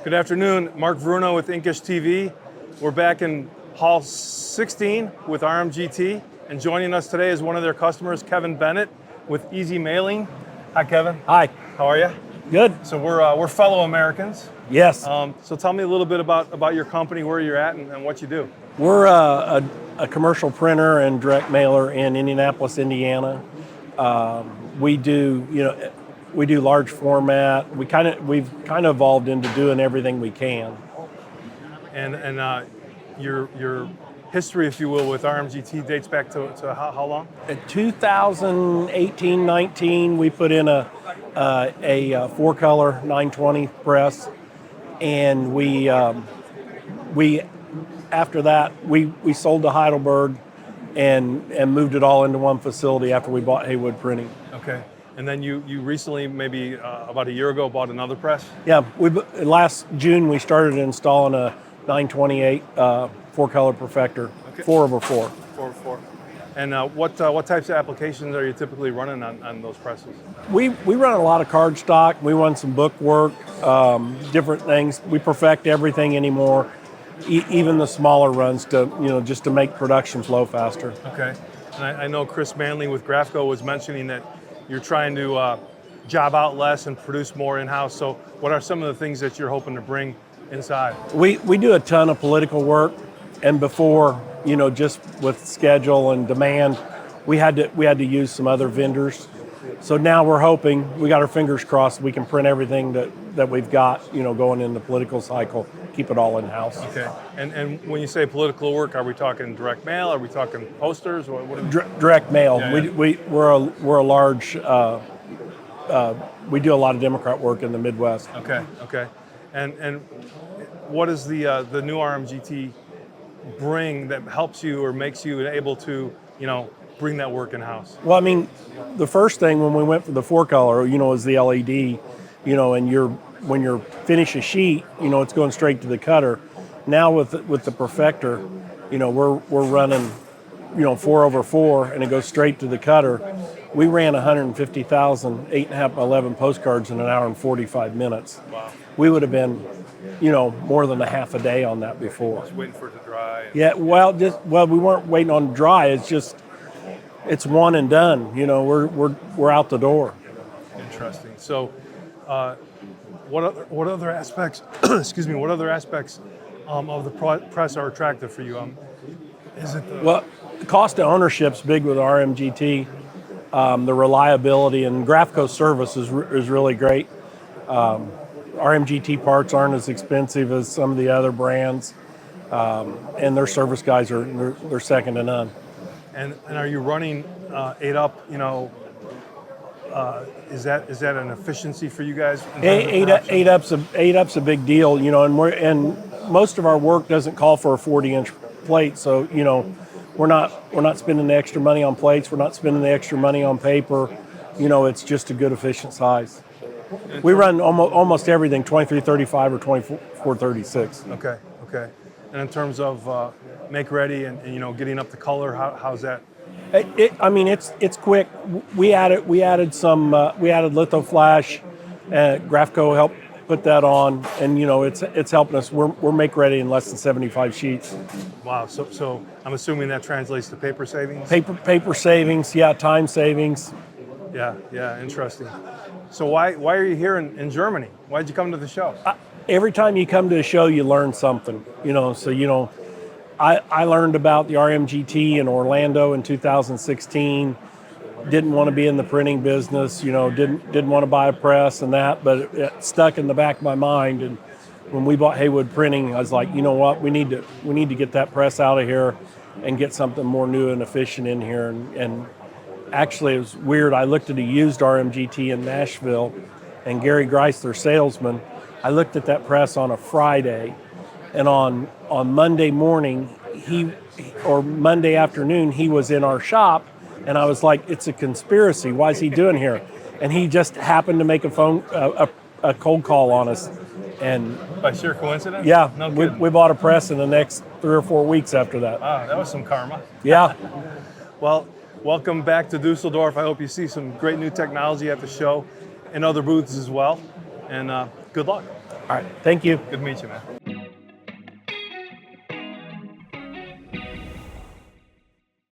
Good afternoon, Mark Bruno with Inkish TV. We're back in Hall 16 with RMGT, and joining us today is one of their customers, Kevin Bennett with Easy Mailing. Hi, Kevin. Hi. How are you? Good. So we're fellow Americans. Yes. So tell me a little bit about your company, where you're at, and what you do. We're a commercial printer and direct mailer in Indianapolis, Indiana. We do large format. We've kind of evolved into doing everything we can. And your history, if you will, with RMGT dates back to how long? In 2018-19, we put in a 4-color 920 press, and we after that we sold to Heidelberg and moved it all into one facility after we bought Haywood Printing. Okay. And then you recently, maybe about a year ago, bought another press? Yeah, last June we started installing a 928 4-color Perfector, Okay. 4/4. 4/4. And what types of applications are you typically running on those presses? We run a lot of card stock. We run some book work, different things. We perfect everything anymore, even the smaller runs just to make production flow faster. Okay. And I know Chris Manley with Grafco was mentioning that you're trying to job out less and produce more in-house. So what are some of the things that you're hoping to bring inside? We do a ton of political work, and before, just with schedule and demand, we had to use some other vendors. So now we're hoping, we got our fingers crossed, we can print everything that we've got, going in the political cycle, keep it all in-house. Okay. And when you say political work, are we talking direct mail? Are we talking posters? What Direct mail. Yeah. We're a large, we do a lot of Democrat work in the Midwest. Okay. And what does the new RMGT bring that helps you or makes you able to, bring that work in-house? Well, I mean, the first thing when we went for the 4-color, is the LED, and when you're finish a sheet, it's going straight to the cutter. Now with the Perfector, we're running, 4/4, and it goes straight to the cutter. We ran 150,000 8.5 by 11 postcards in an hour and 45 minutes. Wow. We would have been, more than a half a day on that before. Just waiting for it to dry. Yeah, we weren't waiting on dry. It's one and done. We're out the door. Interesting. So, what other aspects? Excuse me. What other aspects of the press are attractive for you? Is it the cost of ownership's big with RMGT. The reliability and Grafco service is really great. RMGT parts aren't as expensive as some of the other brands, and their service guys they're second to none. And are you running 8-up? Is that an efficiency for you guys? 8-up's a big deal, and most of our work doesn't call for a 40-inch plate, so we're not spending the extra money on plates. We're not spending the extra money on paper. It's just a good efficient size. We run almost everything 2335 or 2436. Okay. And in terms of make ready and getting up the color, how's that? It's quick. We added litho flash. Grafco helped put that on, and it's helping us. We're make ready in less than 75 sheets. Wow. So I'm assuming that translates to paper savings. Paper savings, yeah. Time savings. Yeah. Interesting. So why are you here in Germany? Why did you come to the show? Every time you come to a show, you learn something. I learned about the RMGT in Orlando in 2016. Didn't want to be in the printing business, didn't want to buy a press and that, but it stuck in the back of my mind. And when we bought Haywood Printing, I was like, you know what, we need to get that press out of here and get something more new and efficient in here. And actually, it was weird. I looked at a used RMGT in Nashville, and Gary Grice, their salesman, I looked at that press on a Friday, and on Monday morning, Monday afternoon, he was in our shop, and I was like, it's a conspiracy. Why is he doing here? And he just happened to make a cold call on us. And by sheer coincidence? Yeah, no we bought a press in the next 3 or 4 weeks after that. Wow, that was some karma. Yeah. Well, welcome back to Dusseldorf. I hope you see some great new technology at the show and other booths as well. And Good luck. All right. Thank you. Good to meet you, man.